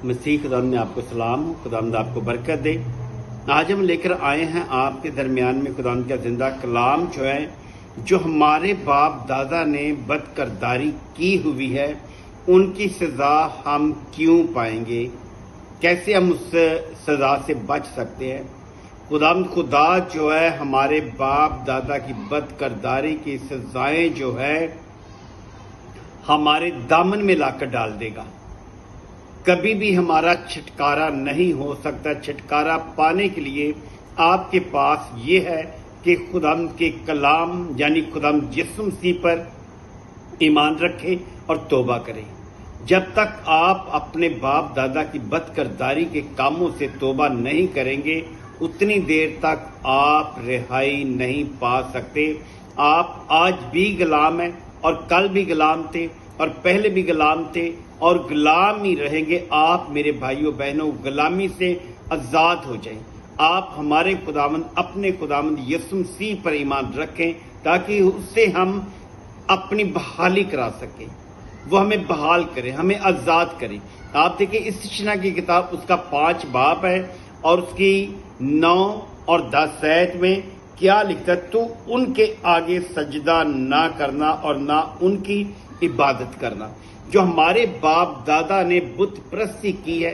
मसीह खुदावंद में आपको सलाम हो। खुदावंद आपको बरकत दे। आज हम लेकर आए हैं आपके दरमियान में खुदावंद का जिंदा कलाम जो है, जो हमारे बाप दादा ने बदकिरदारी की हुई है, उनकी सज़ा हम क्यों पाएंगे, कैसे हम उस सज़ा से बच सकते हैं। खुदावंद खुदा जो है हमारे बाप दादा की बदकिरदारी की सज़ाएं जो है हमारे दामन में लाकर डाल देगा। कभी भी हमारा छुटकारा नहीं हो सकता। छुटकारा पाने के लिए आपके पास ये है कि खुदावंद के कलाम यानी खुदावंद यीशु मसीह पर ईमान रखें और तौबा करें। जब तक आप अपने बाप दादा की बदकिरदारी के कामों से तौबा नहीं करेंगे, उतनी देर तक आप रिहाई नहीं पा सकते। आप आज भी गुलाम हैं और कल भी गुलाम थे और पहले भी गुलाम थे और गुलाम ही रहेंगे। आप मेरे भाइयों बहनों गुलामी से आज़ाद हो जाएं। आप हमारे खुदावंद अपने खुदावंद यीशु मसीह पर ईमान रखें ताकि उससे हम अपनी बहाली करा सकें। वो हमें बहाल करे, हमें आज़ाद करे। आप देखिए इस शिक्षा की किताब उसका 5 बाब है और उसकी 9 और 10 आयत में क्या लिखता है, तो उनके आगे सजदा ना करना और ना उनकी इबादत करना। जो हमारे बाप दादा ने बुत परस्ती की है,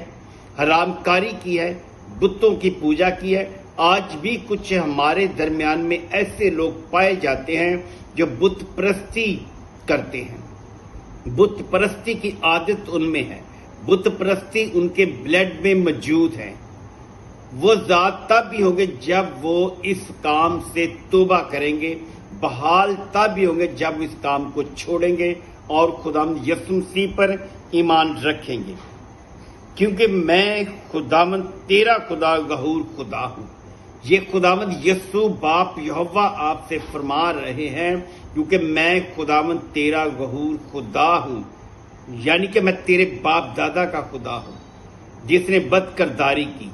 हरामकारी की है, बुतों की पूजा की है, आज भी कुछ हमारे दरमियान में ऐसे लोग पाए जाते हैं जो बुत परस्ती करते हैं। बुत परस्ती की आदत उनमें है, बुत परस्ती उनके ब्लड में मौजूद है। वो ज़ात तब भी होंगे जब वो इस काम से तौबा करेंगे, बहाल तब भी होंगे जब इस काम को छोड़ेंगे और खुदावंद यीशु मसीह पर ईमान रखेंगे। क्योंकि मैं खुदावंद तेरा खुदा गहूर खुदा हूँ। ये खुदावंद यीशु बाप यहोवा आपसे फरमा रहे हैं, क्योंकि मैं खुदावंद तेरा गहूर खुदा हूँ, यानी कि मैं तेरे बाप दादा का खुदा हूँ, जिसने बदकिरदारी की,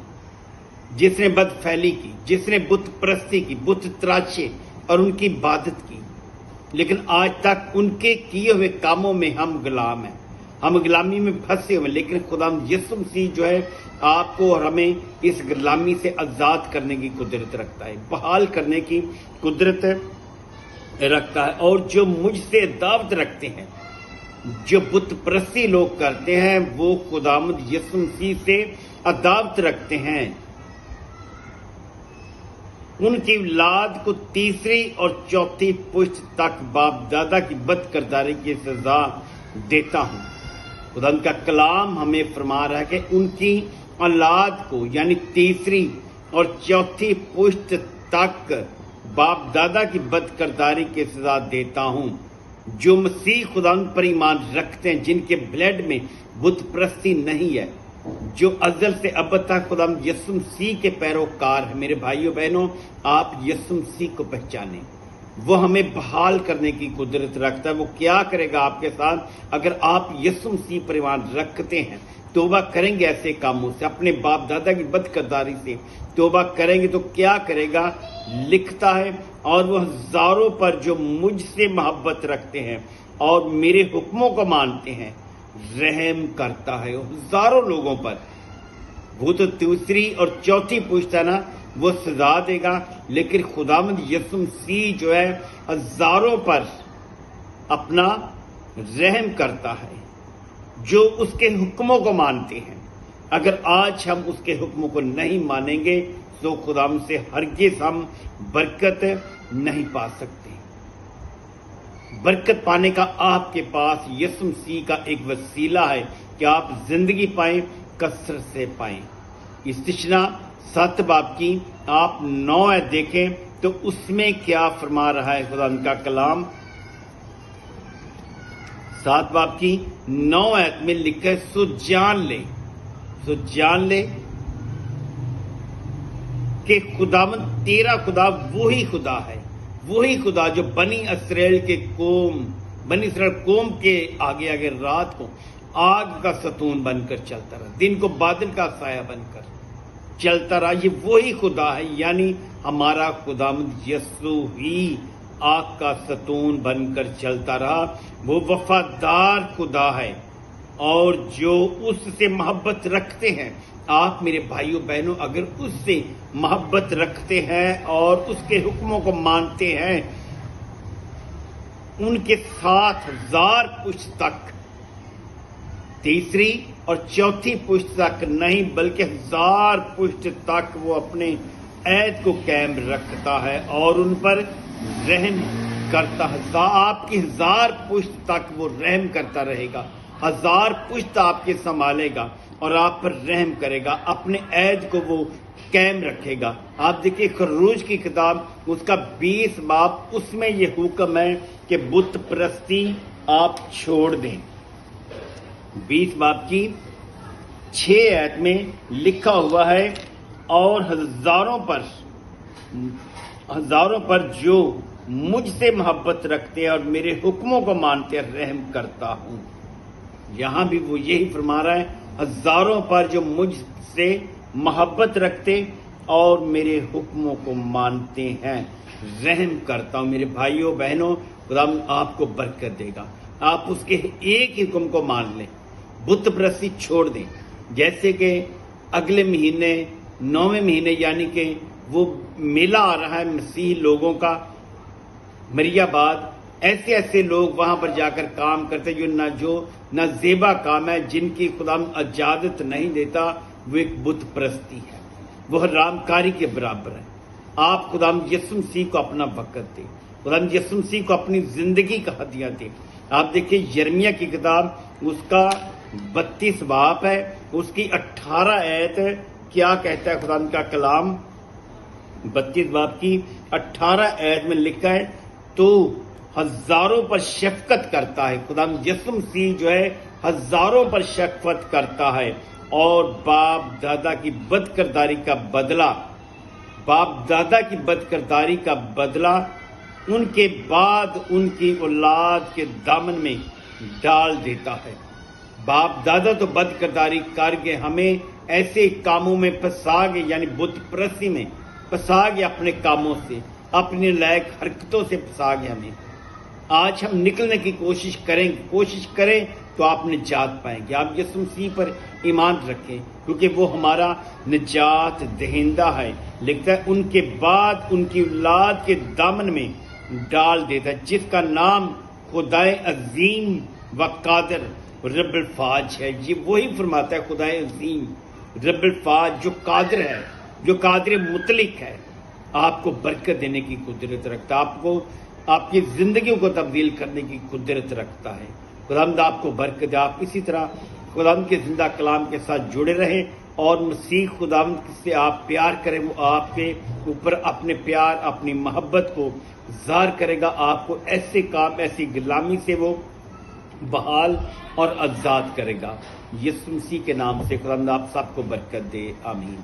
जिसने बदफैली की, जिसने बुत परस्ती की, बुत तराशे और उनकी इबादत की। लेकिन आज तक उनके किए हुए कामों में हम गुलाम हैं, हम गुलामी में फंसे हुए। लेकिन खुदावंद यीशु मसीह जो है आपको और हमें इस गुलामी से आज़ाद करने की कुदरत रखता है, बहाल करने की कुदरत रखता है। और जो मुझसे दावत रखते हैं, जो बुत परस्ती लोग करते हैं, वो खुदावंद यीशु मसीह से दावत रखते हैं। उनकी औलाद को तीसरी और चौथी पुश्त तक बाप दादा की बदकिरदारी की सजा देता हूँ। खुदा का कलाम हमें फरमा रहा है कि उनकी औलाद को यानी तीसरी और चौथी पुश्त तक बाप दादा की बदकिरदारी की सजा देता हूँ। जो मसीह खुदा पर ईमान रखते हैं, जिनके ब्लड में बुत परस्ती नहीं है, जो अज़ल से अब तक खुदा यीशु मसीह के पैरोकार है। मेरे भाइयों बहनों, आप यीशु मसीह को पहचानें। वो हमें बहाल करने की कुदरत रखता है। वो क्या करेगा आपके साथ, अगर आप यीशु मसीह पर ईमान रखते हैं, तौबा करेंगे ऐसे कामों से, अपने बाप दादा की बदकिरदारी से तौबा करेंगे तो क्या करेगा, लिखता है, और वो हजारों पर जो मुझसे मोहब्बत रखते हैं और मेरे हुक्मों को मानते हैं, रहम करता है हजारों लोगों पर। वो तो तीसरी और चौथी पुश्त है ना, वो सजा देगा। लेकिन खुदावंद यीशु मसीह जो है हजारों पर अपना रहम करता है, जो उसके हुक्मों को मानते हैं। अगर आज हम उसके हुक्मों को नहीं मानेंगे तो खुदावंद से हरगिज़ हम बरकत नहीं पा सकते। बरकत पाने का आपके पास यीशु मसीह का एक वसीला है कि आप जिंदगी पाएं, कसरत से पाएं। इस तिश्ना 7 बाब की आप 9 आयत देखें तो उसमें क्या फरमा रहा है खुदा का कलाम। 7 बाब की 9 आयत में लिखा है, सो जान ले कि खुदावंद तेरा खुदा वही खुदा है, वही खुदा जो बनी इस्राएल कौम के आगे आगे रात को आग का सतून बनकर चलता रहा, दिन को बादल का साया बनकर चलता रहा। ये वही खुदा है, यानी हमारा खुदावंद यीशु ही आग का सतून बनकर चलता रहा। वो वफादार खुदा है, اور جو اس سے محبت رکھتے ہیں، آپ میرے بھائیوں بہنوں اگر اس سے محبت رکھتے ہیں اور اس کے حکموں کو مانتے ہیں، ان کے 7,000 پشت تک، تیسری اور چوتھی پشت تک نہیں بلکہ 1,000 پشت تک وہ اپنے عہد کو قائم رکھتا ہے اور ان پر رحم کرتا ہے۔ آپ کی 1,000 پشت تک وہ رحم کرتا رہے گا، 1,000 پشت آپ کے سنبھالے گا اور آپ پر رحم کرے گا، اپنے عہد کو وہ قائم رکھے گا۔ آپ دیکھیں خروج کی کتاب اس کا 20 باب، اس میں یہ حکم ہے کہ بت پرستی آپ چھوڑ دیں۔ 20 باب کی 6 آیت میں لکھا ہوا ہے، اور ہزاروں پر جو مجھ سے محبت رکھتے ہیں اور میرے حکموں کو مانتے ہیں رحم کرتا ہوں۔ یہاں بھی وہ یہی فرما رہا ہے، ہزاروں پر جو مجھ سے محبت رکھتے اور میرے حکموں کو مانتے ہیں رحم کرتا ہوں۔ میرے بھائیوں بہنوں، خدا آپ کو برکت دے گا، آپ اس کے ایک حکم کو مان لیں، بت پرستی چھوڑ دیں۔ جیسے کہ اگلے مہینے 9ویں مہینے یعنی کہ وہ میلہ آ رہا ہے مسیح لوگوں کا، مریم آباد، ایسے لوگ وہاں پر جا کر کام کرتے جو نہ زیبا کام ہے، جن کی خدا اجازت نہیں دیتا، وہ ایک بت پرستی ہے، وہ حرام کاری کے برابر ہے۔ آپ خدا یسوع مسیح کو اپنا وقت دیں، خدا یسوع مسیح کو اپنی زندگی کا ہدیہ دیں۔ آپ دیکھیں یرمیہ کی کتاب اس کا 32 باب ہے، اس کی 18 آیت کیا کہتا ہے خدا کا کلام؟ 32 باب کی 18 آیت میں لکھا ہے، تو ہزاروں پر شفقت کرتا ہے۔ خدا یسوع مسیح جو ہے ہزاروں پر شفقت کرتا ہے، اور باپ دادا کی بدکرداری کا بدلہ ان کے بعد ان کی اولاد کے دامن میں ڈال دیتا ہے۔ باپ دادا تو بدکرداری کر کے ہمیں ایسے کاموں میں پھنسا گئے، یعنی بت پرستی میں پھنسا گئے، اپنے کاموں سے، اپنے لائق حرکتوں سے پھنسا گئے ہمیں۔ آج ہم نکلنے کی کوشش کریں تو آپ نجات پائیں گے۔ آپ یسوع مسیح پر ایمان رکھیں، کیونکہ وہ ہمارا نجات دہندہ ہے۔ لکھتا ہے ان کے بعد ان کی اولاد کے دامن میں ڈال دیتا ہے، جس کا نام خدائے عظیم و قادر رب الفاج ہے۔ یہ وہی فرماتا ہے، خدائے عظیم رب الفاج، جو قادر ہے، جو قادر مطلق ہے، آپ کو برکت دینے کی قدرت رکھتا ہے، آپ کی زندگیوں کو تبدیل کرنے کی قدرت رکھتا ہے۔ خداوند آپ کو برکت دے۔ آپ اسی طرح خداوند کے زندہ کلام کے ساتھ جڑے رہیں، اور مسیح خداوند سے آپ پیار کریں، وہ آپ کے اوپر اپنے پیار، اپنی محبت کو ظاہر کرے گا، آپ کو ایسے کام، ایسی غلامی سے وہ بحال اور آزاد کرے گا۔ یسوع مسیح کے نام سے خداوند آپ سب کو برکت دے، آمین۔